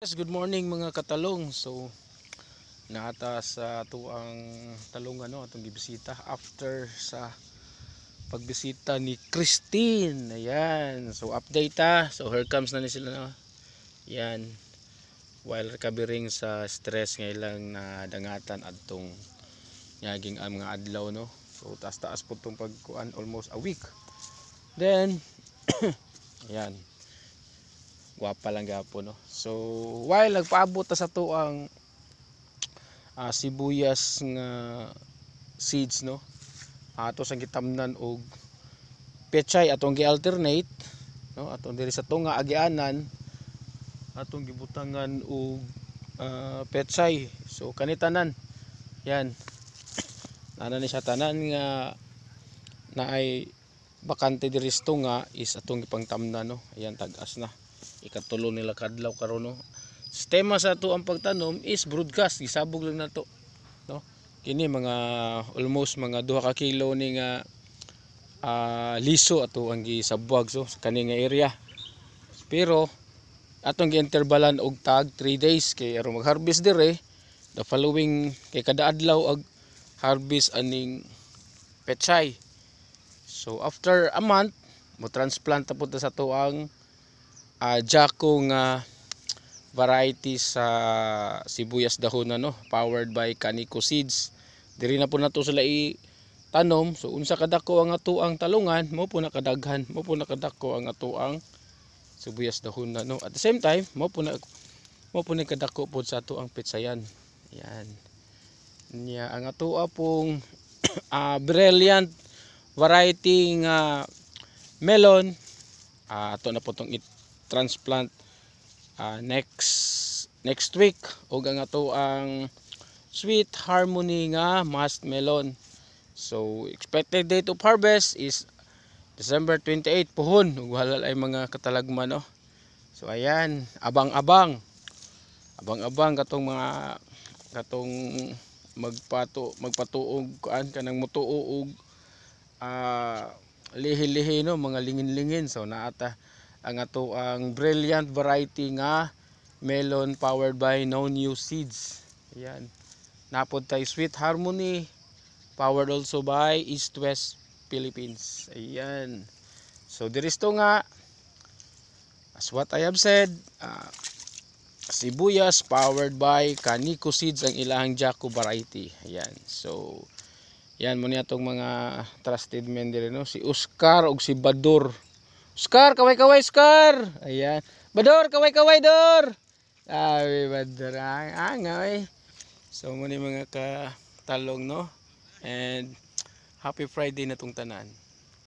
Yes, good morning mga katalong. So naata sa tuang talong atong gibisita after sa pagbisita ni Christine. Ayan. So update So here comes na ni sila no. Yan. While recovering sa stress lang na dangatan adtong nyaging mga adlaw no. So taas-taas po tong pagkuan almost a week. Then ayan. Guwapa lang gapon no. So while nagpaabot sa tuang sibuyas nga seeds no, ato sang gitamnan og pechay atong gi-alternate no, atong diri sa tunga agianan atong gibutangan og pechay. So kanitanan yan ana ni siya tanan nga naay bakante diri sa tunga is atong gipangtamnan no. Ayan, tag-as na ikatulo nila kadlaw karon no. Sistema sa ato ang pagtanom is broadcast, gisabog lang nato no. Kini mga almost mga 2 ka kilo ni nga liso ato ang gisabwag so sa kani nga area. Pero atong gi-intervalan og tag 3 days kay aron mag-harvest dire the following kay kada adlaw ag harvest aning pechay. So after a month mo transplant ta pud sa to ang Jaco nga variety sa sibuyas dahon no, powered by Canico Seeds. Diri na po nato sila i-tanom. So unsa kadako ang ato ang talungan, mo po nakadaghan, mo po nakadako ang ato ang sibuyas dahon no. At the same time, mo po ni kadako po sa ato ang petsayan. Ayan. Nya ang ato pong brilliant variety nga melon ato na po tong i-transplant next week ug ang ato ang Sweet Harmony nga muskmelon. So expected date of harvest is December 28 puhon ug halal ay mga katalagman no. So ayan, abang-abang katong magpatuog kuan kanang motuo og lihi-lihi no, mga lingin-lingin. So naata ang ato ang brilliant variety nga melon powered by No New Seeds. Ayan. Napod tay Sweet Harmony powered also by East West Philippines. Ayan. So diristo nga as what I have said, sibuyas powered by Canico Seeds ang ilahang Jaco variety. Ayan. So yan mo niya tong mga trusted men dire no, si Oscar ug si Bador. Oscar, kaway-kaway Oscar. Ayan. Bador, kaway-kaway Dor. Ay, Bador ang ay. So muna mga katalong no. And happy Friday na tong tanan.